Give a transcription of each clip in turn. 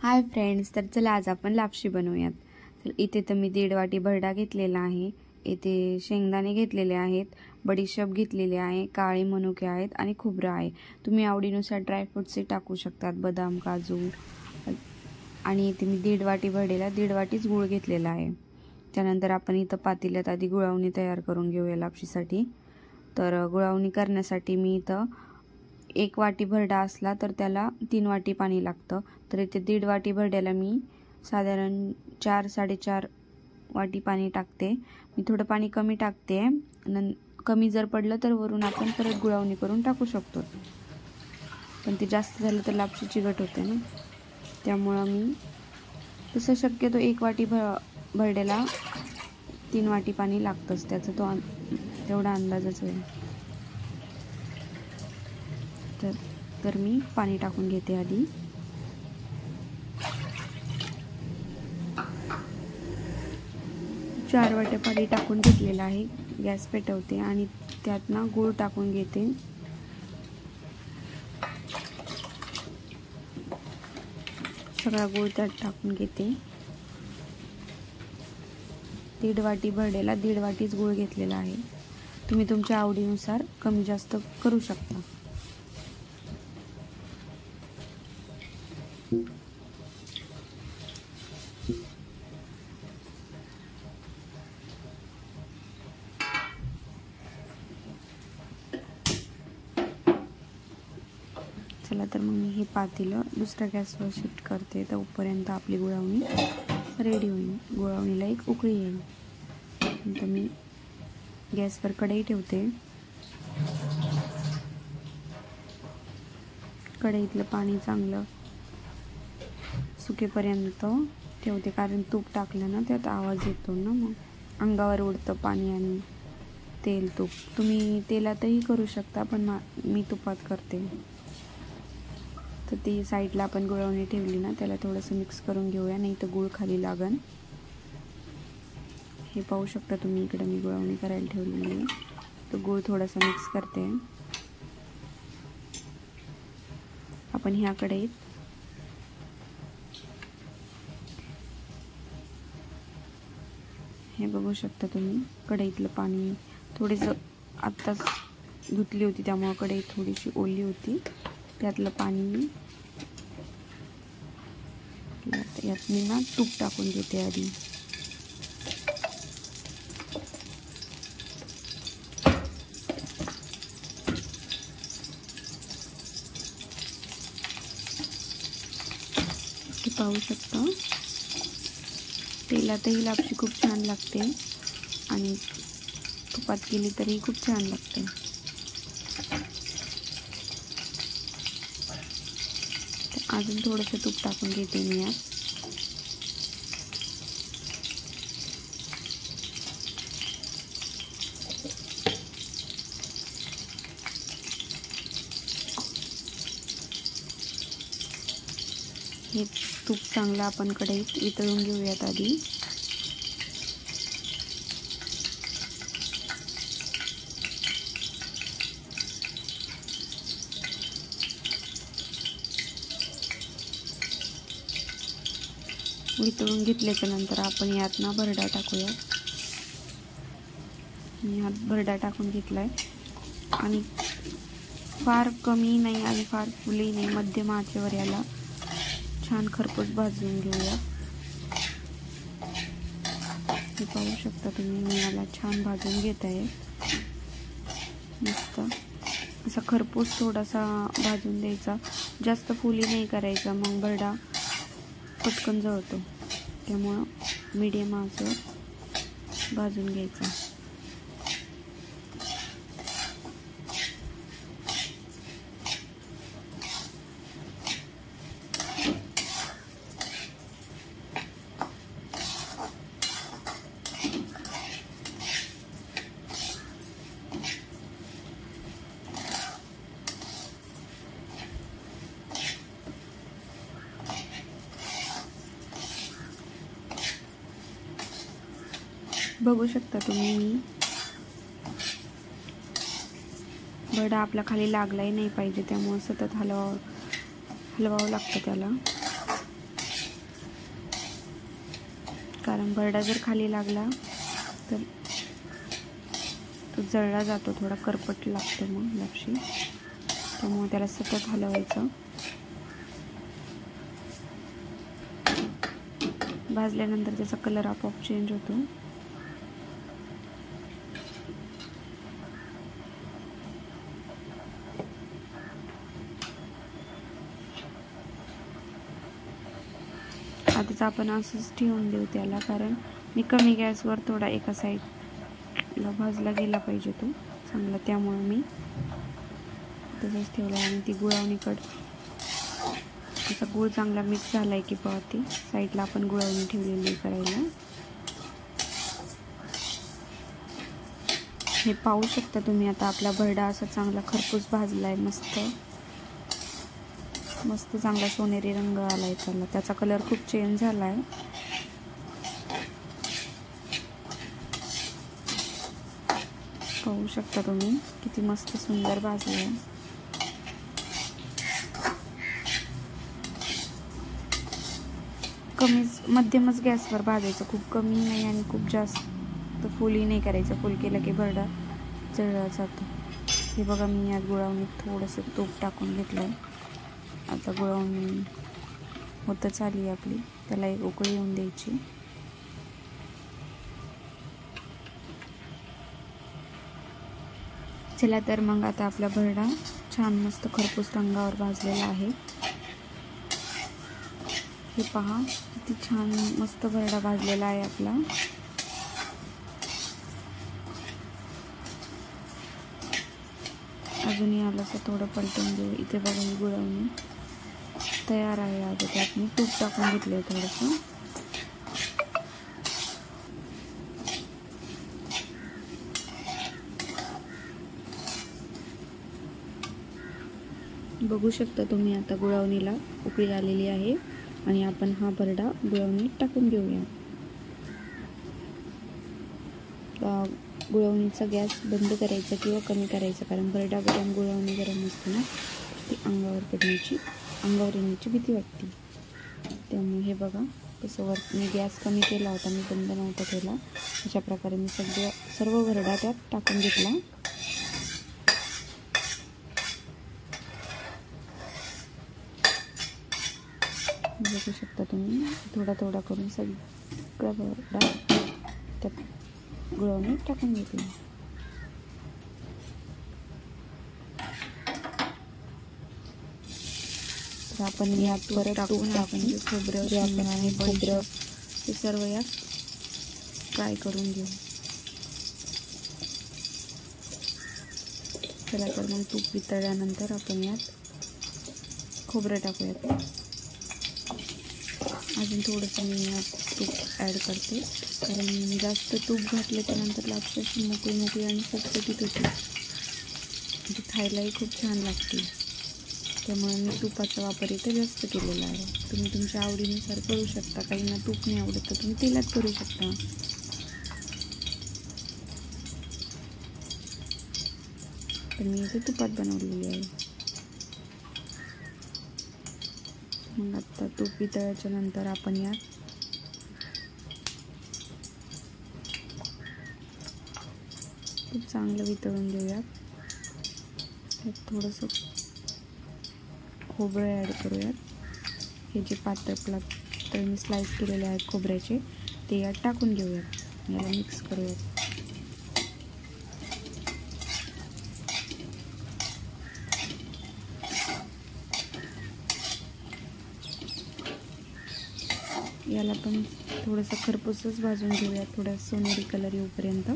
Hi friends, तर चला आज आपण लापशी बनवूयात। तर इथे तर मी 1.5 वाटी भरडा घेतलेला आहे। इथे शेंगदाणे घेतलेले आहेत, बडीशेप घेतलेले आहे, काळे मनुके आहेत आणि खोबरं आहे। तुम्ही आवडीनुसार ड्राय फ्रूट्स टाकू शकतात, बदाम, काजू। आणि इथे मी 1.5 वाटी भरडेला 1.5 वाटीच गूळ घेतलेला आहे। त्यानंतर आपण इथं पातेल्यात आधी गुळवणी तयार करून घेऊया लापशीसाठी। तर गुळवणी करण्यासाठी मी इथं 1 वाटी भरडा असला तर त्याला 3 वाटी पाणी लागतं। तर इथे 1.5 वाटी भरड्याला मी साधारण 4-4.5 वाटी पाणी टाकते। मी थोडं पाणी कमी टाकते, कमी जर पडलं तर वरून आपण परत गुळवणी करून टाकू शकतो। पण ते जास्त झालं तर लापशी चिकट होते ना, त्यामुळे मी तसं शक्यतो 1 वाटी भरड्याला 3 वाटी पाणी लागतंच, त्याचा तेवढा अंदाजच आहे। तर मी पाणी टाकून घेते आधी। चार वाट्या पाणी टाकून घेतलेलं आहे। गॅस पेटवते आणि त्यात ना गूळ टाकून घेते। सगळा गूळ त्यात टाकून घेते। 1.5 वाटी भरडेला 1.5 वाटीच गूळ घेतलेला आहे। तुम्ही तुमच्या आवडीनुसार कमी जास्त करू शकता। चला तर मग मी हे पातेलं दुसऱ्या गॅसवर शिफ्ट करते, तोपर्यंत आपली गुळवणी रेडी होईल। गुळवणीला एक उकळी येईल। नंतर मी गॅसवर कढई ठेवते। कढईतलं पाणी चांगलं सुकेपर्यंत ठेवते, कारण तूप टाकलं ना त्यात आवाज येतो ना, मग अंगावर उडतं पाणी आणि तेल तूप। तुम्ही तेलातही करू शकता, पण मी तुपात करते। तर ती साईडला आपण गुळवणी ठेवली ना, त्याला थोडंसं मिक्स करून घेऊया, नाही तर गूळ खाली लागन। हे पाहू शकता तुम्ही, इकडे मी गुळवणी करायला ठेवलेली आहे, तर गूळ थोडासा मिक्स करते। आपण ह्या कढईत हे बघू शकता तुम्ही, कढईतलं पाणी थोडंसं आत्ताच धुतली होती, त्यामुळे कढई थोडीशी ओली होती। त्यातलं पाणी यात मी ना तूप टाकून घेते आधी। पाहू शकता, तेलातही लापशी खूप छान लागते आणि तुपात केली तरी खूप छान लागते। अजून थोडंसं तूप टाकून घेते मी यात। हे तूप चांगलं आपण कढईत वितळून घेऊयात आधी। वितळून घेतल्याच्या नंतर आपण यात ना भरडा टाकूया। यात भरडा टाकून घेतलाय आणि फार कमी नाही आणि फार फुलही नाही, मध्यम आचेवर याला छान खरपूस भाजून घेऊया। हे पाहू शकता तुम्ही, मी याला छान भाजून घेत आहे। मस्त असा खरपूस थोडासा भाजून द्यायचा, जास्त फुली नाही करायचा, मग भरडा पटकन जळतो। त्यामुळं मीडियम आचेवर भाजून घ्यायचा। बघू शकता तुम्ही, मी भरडा आपला खाली लागलाही नाही पाहिजे, त्यामुळे सतत हलवावं लागतं त्याला। कारण भरडा जर खाली लागला तर तो जळला जातो, थोडा करपट लागतो मग लापशी, त्यामुळे त्याला सतत हलवायचं. भाजल्यानंतर त्याचा कलर आपोआप चेंज होतो. आताच आपण असंच ठेवून देऊ त्याला, कारण मी कमी गॅसवर थोडा एका साईडला भाजला गेला पाहिजे तो चांगला, त्यामुळे मी तसंच ठेवला. आणि ती गुळवणीकड त्याचा गुळ चांगला मिक्स झाला आहे की बघा, ती साईडला आपण गुळवणी ठेवलेली करायला. हे पाहू शकता तुम्ही. आता आपला भरडा असा चांगला खरपूस भाजला आहे, मस्त चांगला सोनेरी रंग आला आहे त्याला. त्याचा कलर खूप चेंज झाला आहे. पाहू शकता तुम्ही किती मस्त सुंदर भाजला आहे. मध्यमच गॅसवर भाजायचं, खूप कमी नाही आणि खूप जास्त फुलही नाही करायचं. फुल केलं की भरडा जळला जातो. हे बघा, मी यात गुळवणीत थोडंसं तूप टाकून घेतलं आहे. आता गुळवणी होतच आली आहे आपली, त्याला एक उकळी येऊन द्यायची. चला तर मग आता आपला भरडा छान मस्त खरपूस रंगावर भाजलेला आहे. हे पहा किती छान मस्त भरडा भाजलेला आहे आपला. अजून याला असं थोडं पलटून देऊ. इथे बघा, ही गुळवणी तयार आहे. आता त्यात मी तूप टाकून घेतलंय थोडंसं. बघू शकता तुम्ही, आता गुळवणीला उकळी आलेली आहे आणि आपण हा भरडा गुळवणीत टाकून घेऊया. गुळवणीचा गॅस बंद करायचा किंवा कमी करायचा, कारण भरडा गरम, गुळवणी गरम असते ना, ती अंगावर येण्याची भीती वाटते. त्यामुळे हे बघा कसं मी गॅस कमी केला होता, मी बंद नव्हता केला. अशा प्रकारे मी सर्व भरडा त्यात टाकून घेतला. बघू शकता तुम्ही, थोडा थोडा करून सगळा भरडा त्यात गुळवणी टाकून घेतला. तर आपण यात परत टाकून आपण जे खोबरं आणि खोबरं हे सर्व यात फ्राय करून घेऊ. चला तर मग तूप वितळल्यानंतर आपण यात खोबरं टाकूयात. अजून थोडंसं मी यात तूप ॲड करते, कारण जास्त तूप घातलं त्यानंतर लापशी अशी मोकळी आणि फटफटीत होती, म्हणजे खायलाही खूप छान लागते. त्यामुळे मी तुपाचा वापर इथे जास्त केलेला आहे. तुम्ही तुमच्या आवडीनुसार करू शकता. काहींना तूप नाही आवडत तर तुम्ही तेलात करू शकता. तर मी इथे तुपात बनवलेली आहे. मग आता तूप वितळल्याच्या नंतर आपण यात खूप चांगलं वितळून घेऊयात. त्यात थोडंसं खोबरं ॲड करूयात. हे जे पातळ मी स्लाइस केलेले आहेत खोबऱ्याचे, ते यात टाकून घेऊयात. याला मिक्स करूयात. याला पण थोडंसं खरपूसच भाजून घेऊयात, थोडा सोनेरी कलर येऊपर्यंत.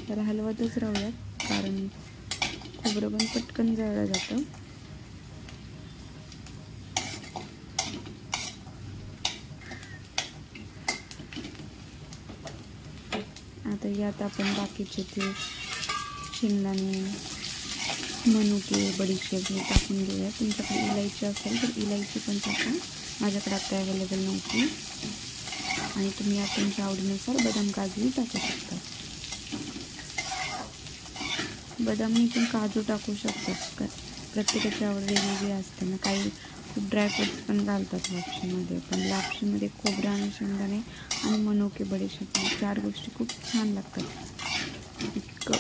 तर हलवतच राहूयात, कारण खोबरं पण पटकन जळलं जातं. आता यात आपण बाकीचे ते शेंगदाणे, मनुके, बडीशेप हे टाकून घेऊया. तुमच्याकडे इलायची असेल तर इलायची पण टाका. माझ्याकडे आता अवेलेबल नव्हती. आणि तुम्ही यात तुमच्या आवडीनुसार बदाम, काजू टाकू शकता. बदाम पण काजू टाकू शकतात. प्रत्येकाची आवड वेगवेगळी असते ना. काही खूप ड्रायफ्रुट्स पण घालतात लापशीमध्ये, पण लापशीमध्ये खोबरं आणि शेंगदाणे आणि मनुके, बडीशेप 4 गोष्टी खूप छान लागतात. इतकं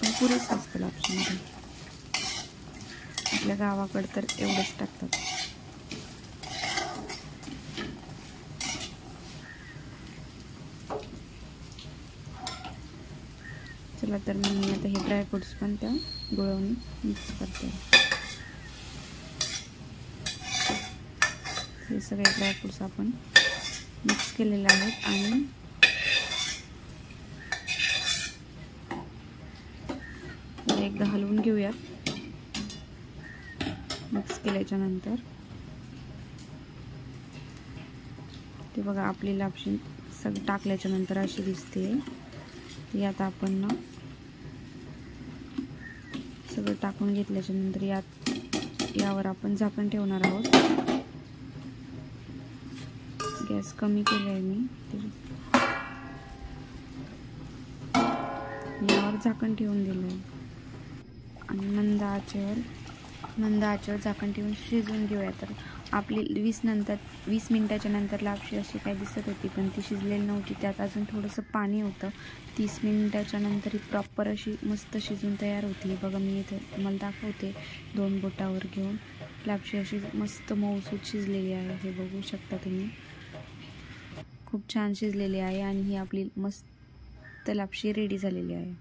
पण पुरेसं असतं लापशीमध्ये. आपल्या गावाकडं तर एवढंच टाकतात. चला तर मग मी आता हे ड्रायफ्रुट्स पण त्या गुळवणी मिक्स करते. हे सगळे ड्रायफ्रुट्स आपण मिक्स केलेले आहेत आणि एकदा हलवून घेऊयात. मिक्स केल्याच्या नंतर ते बघा आपली लापशी सगळं टाकल्याच्या नंतर अशी दिसते. ती आता आपण ना सगळं टाकून घेतल्याच्या नंतर यावर आपण झाकण ठेवणार आहोत. गॅस कमी केलाय मी. यावर झाकण ठेवून दिलंय आणि मंद आचेवर झाकण ठेवून शिजवून घेऊया. तर आपली 20 मिनिटाच्या नंतर लापशी अशी काय दिसत होती, पण ती शिजलेली नव्हती. त्यात अजून थोडंसं पाणी होतं. 30 मिनिटाच्या नंतर ही प्रॉपर अशी मस्त शिजून तयार होती. बघा मी इथे तुम्हाला दाखवते 2 बोटावर घेऊन. लापशी अशी मस्त मऊसूत शिजलेली आहे, हे बघू शकता तुम्ही. खूप छान शिजलेली आहे आणि ही आपली मस्त लापशी रेडी झालेली आहे.